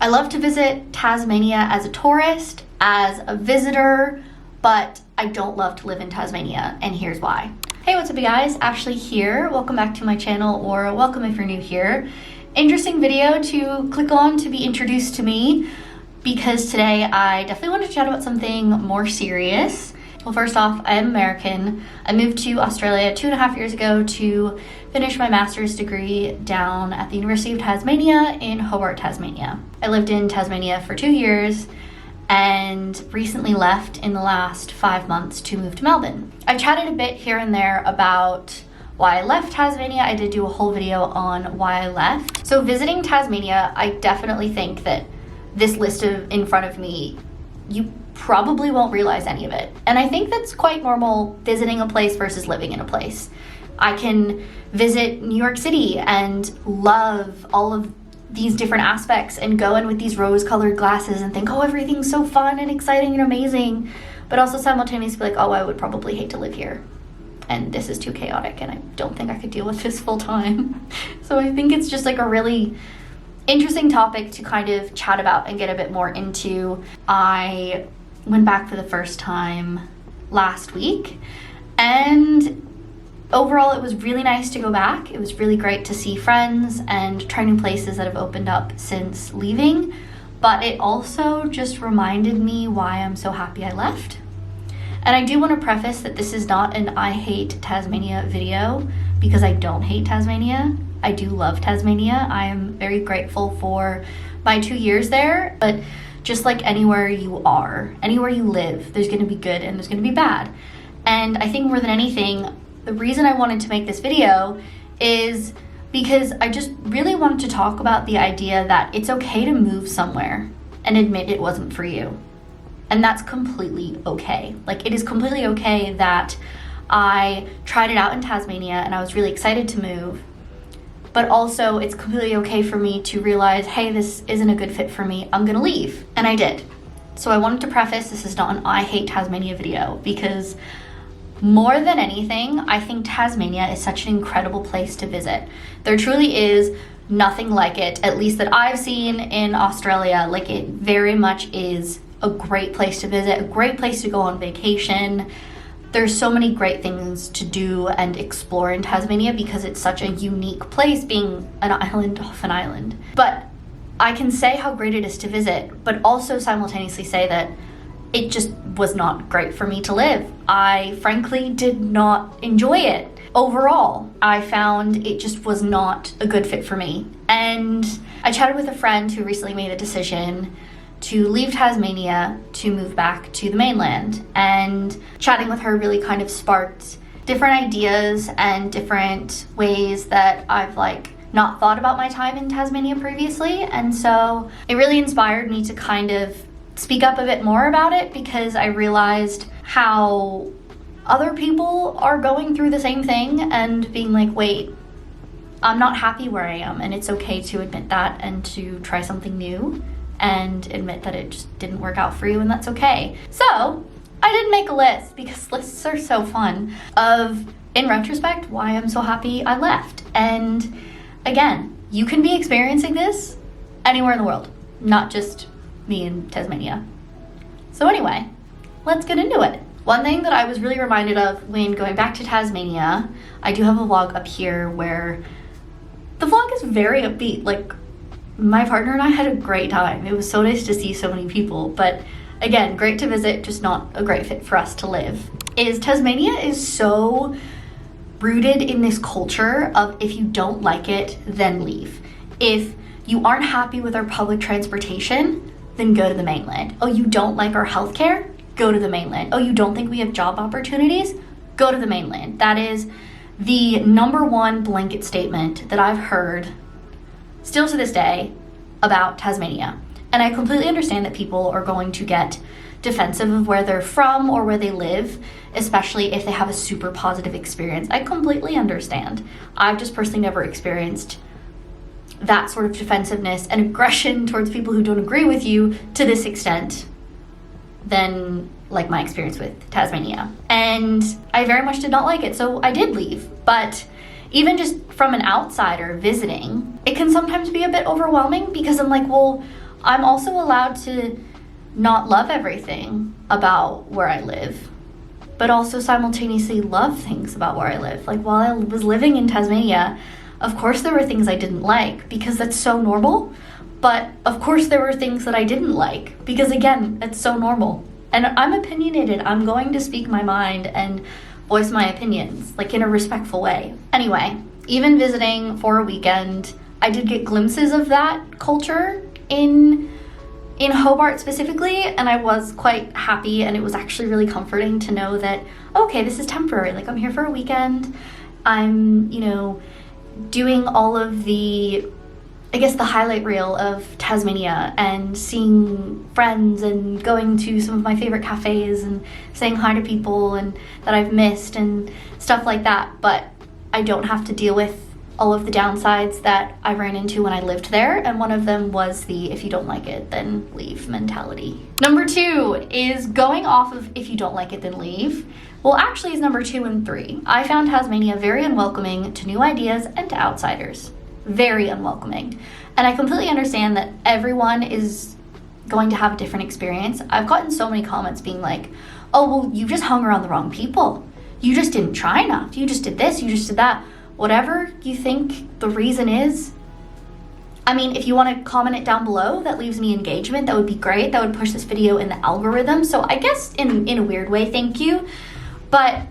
I love to visit Tasmania as a tourist, as a visitor, but I don't love to live in Tasmania, and here's why. Hey, what's up you guys? Ashley here. Welcome back to my channel, or welcome if you're new here. Interesting video to click on to be introduced to me, because today I definitely want to chat about something more serious. Well, first off, I am American. I moved to Australia 2.5 years ago to finish my master's degree down at the University of Tasmania in Hobart, Tasmania. I lived in Tasmania for 2 years and recently left in the last 5 months to move to Melbourne. I've chatted a bit here and there about why I left Tasmania. I did do a whole video on why I left. So visiting Tasmania, I definitely think that this list in front of me, you probably won't realize any of it. And I think that's quite normal, visiting a place versus living in a place. I can visit New York City and love all of these different aspects and go in with these rose-colored glasses and think, oh, everything's so fun and exciting and amazing, but also simultaneously be like, oh, I would probably hate to live here. And this is too chaotic and I don't think I could deal with this full time. So I think it's just like a really interesting topic to kind of chat about and get a bit more into. I went back for the first time last week, and overall it was really nice to go back. It was really great to see friends and try new places that have opened up since leaving, but it also just reminded me why I'm so happy I left. And I do want to preface that this is not an I hate Tasmania video, because I don't hate Tasmania. I do love Tasmania. I am very grateful for my 2 years there, but just like anywhere you are, anywhere you live, there's gonna be good and there's gonna be bad. And I think more than anything, the reason I wanted to make this video is because I just really wanted to talk about the idea that it's okay to move somewhere and admit it wasn't for you. And that's completely okay. Like, it is completely okay that I tried it out in Tasmania and I was really excited to move, but also it's completely okay for me to realize, hey, this isn't a good fit for me, I'm gonna leave. And I did. So I wanted to preface, this is not an I hate Tasmania video, because more than anything, I think Tasmania is such an incredible place to visit. There truly is nothing like it, at least that I've seen in Australia. Like, it very much is a great place to visit, a great place to go on vacation. There's so many great things to do and explore in Tasmania because it's such a unique place, being an island off an island. But I can say how great it is to visit, but also simultaneously say that it just was not great for me to live. I frankly did not enjoy it. Overall, I found it just was not a good fit for me. And I chatted with a friend who recently made a decision to leave Tasmania to move back to the mainland, and chatting with her really kind of sparked different ideas and different ways that I've not thought about my time in Tasmania previously. And so it really inspired me to kind of speak up a bit more about it, because I realized how other people are going through the same thing and being like, wait, I'm not happy where I am, and it's okay to admit that and to try something new and admit that it just didn't work out for you, and that's okay. So I did make a list, because lists are so fun, of, in retrospect, why I'm so happy I left. And again, you can be experiencing this anywhere in the world, not just me in Tasmania. So anyway, let's get into it. One thing that I was really reminded of when going back to Tasmania, I do have a vlog up here where the vlog is very upbeat. Like, my partner and I had a great time. It was so nice to see so many people, but again, great to visit, just not a great fit for us to live. Tasmania is so rooted in this culture of, if you don't like it, then leave. If you aren't happy with our public transportation, then go to the mainland. Oh, you don't like our healthcare? Go to the mainland. Oh, you don't think we have job opportunities? Go to the mainland. That is the #1 blanket statement that I've heard still to this day about Tasmania. And I completely understand that people are going to get defensive of where they're from or where they live, especially if they have a super positive experience. I completely understand. I've just personally never experienced that sort of defensiveness and aggression towards people who don't agree with you to this extent than like my experience with Tasmania. And I very much did not like it, so I did leave. But even just from an outsider visiting, it can sometimes be a bit overwhelming, because I'm like, well, I'm also allowed to not love everything about where I live, but also simultaneously love things about where I live. Like while I was living in Tasmania, of course there were things I didn't like because that's so normal. But of course there were things that I didn't like because again, it's so normal. And I'm opinionated. I'm going to speak my mind and voice my opinions, like in a respectful way. Anyway, even visiting for a weekend, I did get glimpses of that culture in Hobart specifically, and I was quite happy, and it was actually really comforting to know that, okay, this is temporary. Like I'm here for a weekend. I'm, doing all of the highlight reel of Tasmania and seeing friends and going to some of my favorite cafes and saying hi to people and that I've missed and stuff like that. But I don't have to deal with all of the downsides that I ran into when I lived there, and one of them was the if you don't like it, then leave mentality. Number 2 is going off of if you don't like it, then leave. Well, actually, it's number 2 and 3. I found Tasmania very unwelcoming to new ideas and to outsiders. Very unwelcoming. And I completely understand that everyone is going to have a different experience. I've gotten so many comments being like, oh, well, you just hung around the wrong people. You just didn't try enough. You just did this, you just did that. Whatever you think the reason is, I mean, if you want to comment it down below, that leaves me engagement, that would be great. That would push this video in the algorithm. So I guess in a weird way, thank you. But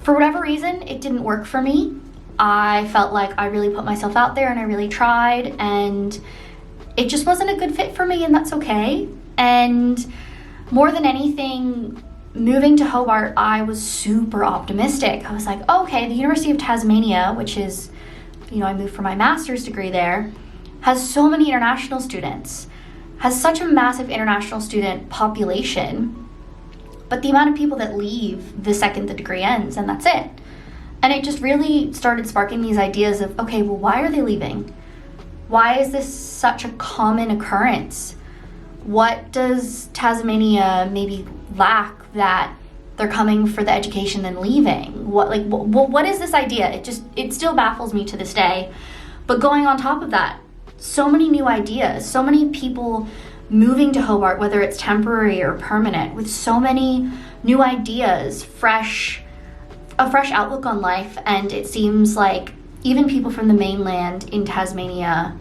for whatever reason, it didn't work for me. I felt like I really put myself out there and I really tried, and it just wasn't a good fit for me, and that's okay. And more than anything, moving to Hobart, I was super optimistic. I was like, okay, the University of Tasmania, which is, I moved for my master's degree there, has so many international students, has such a massive international student population, but the amount of people that leave the second the degree ends, and that's it. And it just really started sparking these ideas of, okay, well, why are they leaving? Why is this such a common occurrence? What does Tasmania maybe lack that they're coming for the education then leaving? What is this idea? It still baffles me to this day. But going on top of that, so many new ideas, so many people moving to Hobart, whether it's temporary or permanent, with so many new ideas, a fresh outlook on life. And it seems like even people from the mainland in Tasmania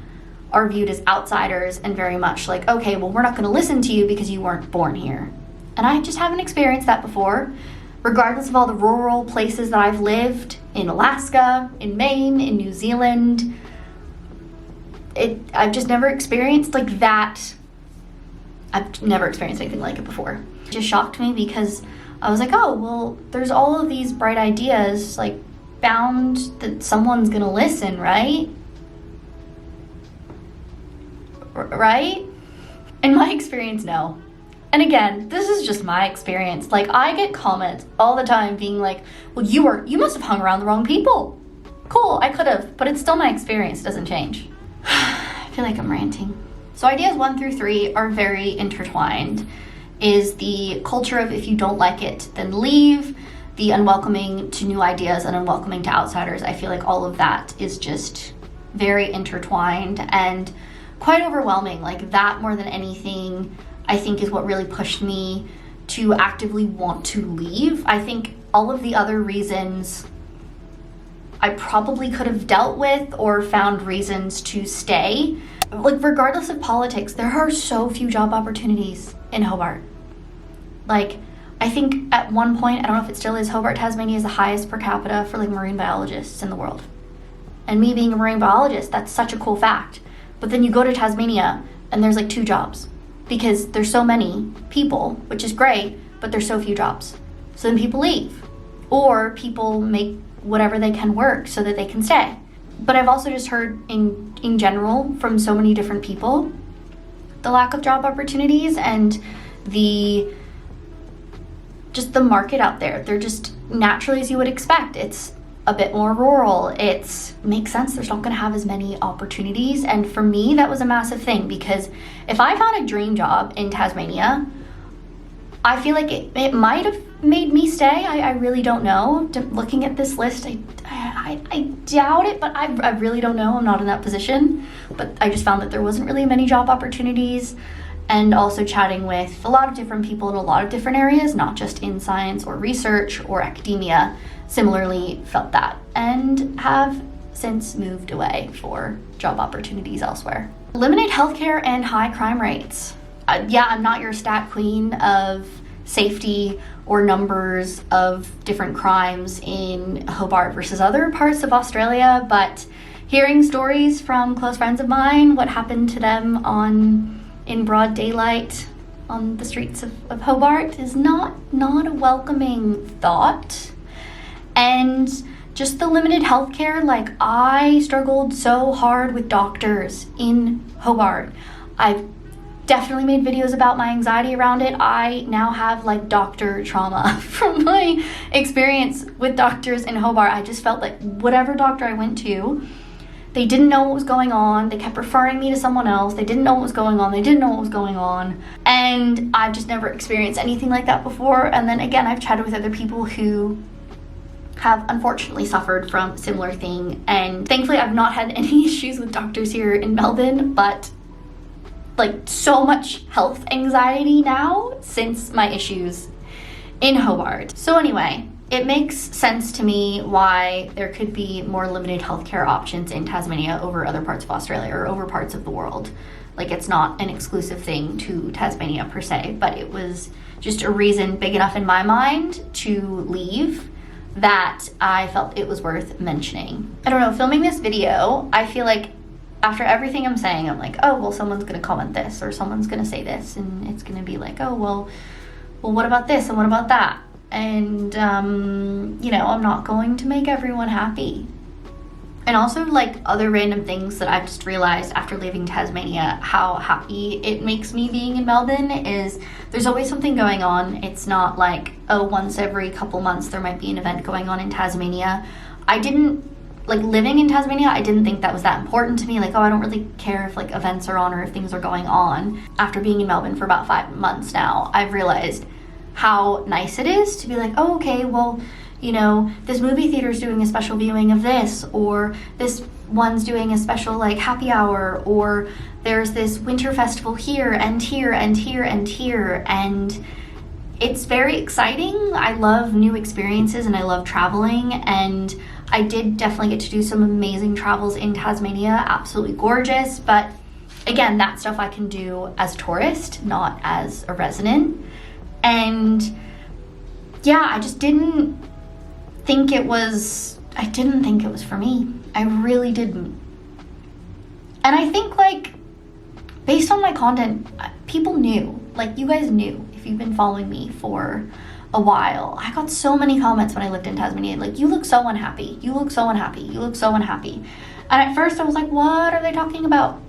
are viewed as outsiders and very much like, okay, well, we're not going to listen to you because you weren't born here. And I just haven't experienced that before, regardless of all the rural places that I've lived in Alaska, in Maine, in New Zealand. I've just never experienced like that. I've never experienced anything like it before. It just shocked me because I was like, oh, well, there's all of these bright ideas, like bound that someone's gonna listen, right? Right? In my experience, no. And again, this is just my experience. Like, I get comments all the time being like, well, you must have hung around the wrong people. Cool, I could have, but it's still my experience, it doesn't change. I feel like I'm ranting. So ideas 1 through 3 are very intertwined. Is the culture of if you don't like it, then leave, the unwelcoming to new ideas and unwelcoming to outsiders. I feel like all of that is just very intertwined and quite overwhelming. Like that more than anything, I think is what really pushed me to actively want to leave. I think all of the other reasons I probably could have dealt with or found reasons to stay. Like regardless of politics, there are so few job opportunities in Hobart. Like I think at one point, I don't know if it still is, Hobart, Tasmania is the highest per capita for like marine biologists in the world. And me being a marine biologist, that's such a cool fact. But then you go to Tasmania and there's like 2 jobs because there's so many people, which is great, but there's so few jobs. So then people leave or people make whatever they can work so that they can stay. But I've also just heard in general from so many different people, the lack of job opportunities and the market out there. They're just naturally, as you would expect, it's a bit more rural. It makes sense. There's not going to have as many opportunities. And for me, that was a massive thing because if I found a dream job in Tasmania, I feel like it might have made me stay. I really don't know. Looking at this list, I I doubt it, but I really don't know. I'm not in that position. But I just found that there wasn't really many job opportunities. And also chatting with a lot of different people in a lot of different areas, not just in science or research or academia, similarly felt that and have since moved away for job opportunities elsewhere. Limited healthcare and high crime rates. Yeah, I'm not your stat queen of safety or numbers of different crimes in Hobart versus other parts of Australia, but hearing stories from close friends of mine, what happened to them in broad daylight on the streets of Hobart is not a welcoming thought. And just the limited healthcare, like I struggled so hard with doctors in Hobart. I've definitely made videos about my anxiety around it. I now have like doctor trauma from my experience with doctors in Hobart. I just felt like whatever doctor I went to, they didn't know what was going on. They kept referring me to someone else. They didn't know what was going on. They didn't know what was going on. And I've just never experienced anything like that before. And then again, I've chatted with other people who have unfortunately suffered from a similar thing. And thankfully, I've not had any issues with doctors here in Melbourne, but like so much health anxiety now since my issues in Hobart. So anyway, it makes sense to me why there could be more limited healthcare options in Tasmania over other parts of Australia or over parts of the world. Like it's not an exclusive thing to Tasmania per se, but it was just a reason big enough in my mind to leave that I felt it was worth mentioning. I don't know, filming this video, I feel like after everything I'm saying, I'm like, oh, well, someone's gonna comment this or someone's gonna say this, and it's gonna be like, oh, well, what about this and what about that? And, you know, I'm not going to make everyone happy. And also, like, other random things that I've just realized after leaving Tasmania, how happy it makes me being in Melbourne is there's always something going on. It's not like, oh, once every couple months there might be an event going on in Tasmania. Like, living in Tasmania, I didn't think that was that important to me. Like, oh, I don't really care if, like, events are on or if things are going on. After being in Melbourne for about 5 months now, I've realized how nice it is to be like, oh, okay, well, you know, this movie theater is doing a special viewing of this, or this one's doing a special, like, happy hour, or there's this winter festival here and here and here and here, and it's very exciting. I love new experiences and I love traveling, and I did definitely get to do some amazing travels in Tasmania, absolutely gorgeous, but again, that stuff I can do as a tourist, not as a resident. And yeah, I didn't think it was for me. I really didn't. And I think, like, based on my content, people knew, like, you guys knew if you've been following me for a while. I got so many comments when I lived in Tasmania, like, you look so unhappy, you look so unhappy, you look so unhappy. And at first I was like, what are they talking about?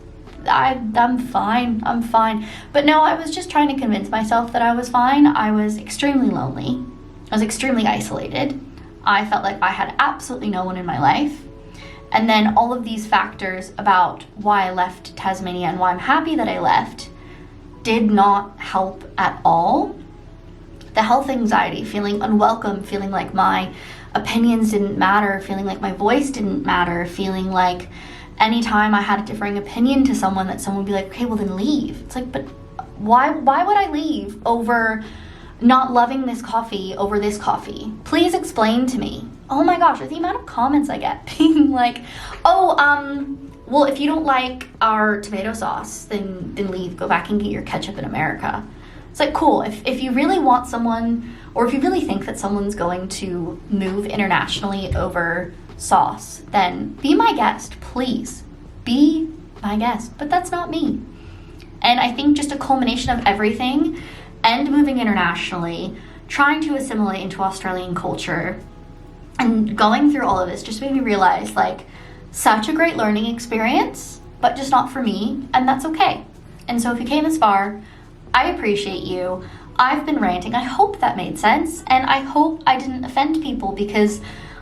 I'm fine, I'm fine. But no, I was just trying to convince myself that I was fine. I was extremely lonely. I was extremely isolated. I felt like I had absolutely no one in my life. And then all of these factors about why I left Tasmania and why I'm happy that I left did not help at all. The health anxiety, feeling unwelcome, feeling like my opinions didn't matter, feeling like my voice didn't matter, feeling like anytime I had a differing opinion to someone, that someone would be like, okay, well then leave. It's like, but why would I leave over not loving this coffee over this coffee? Please explain to me. Oh my gosh, the amount of comments I get being like, oh, well, if you don't like our tomato sauce, then leave, go back and get your ketchup in America. It's like, cool, if you really want someone, or if you really think that someone's going to move internationally over sauce, then be my guest, please. Be my guest. But that's not me. And I think just a culmination of everything, and moving internationally, trying to assimilate into Australian culture, and going through all of this just made me realize, like, such a great learning experience, but just not for me, and that's okay. And so if you came this far, I appreciate you. I've been ranting. I hope that made sense, and I hope I didn't offend people, because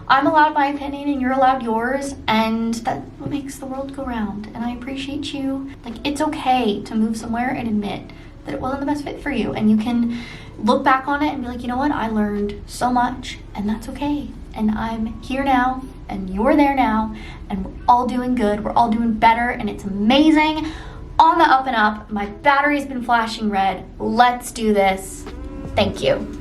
I'm allowed my opinion and you're allowed yours, and that's what makes the world go round. And I appreciate you. Like, it's okay to move somewhere and admit that it wasn't the best fit for you, and you can look back on it and be like, you know what, I learned so much, and that's okay. and I'm here now, and you're there now, and we're all doing good. We're all doing better, and it's amazing. On the up and up. My battery's been flashing red. Let's do this. Thank you.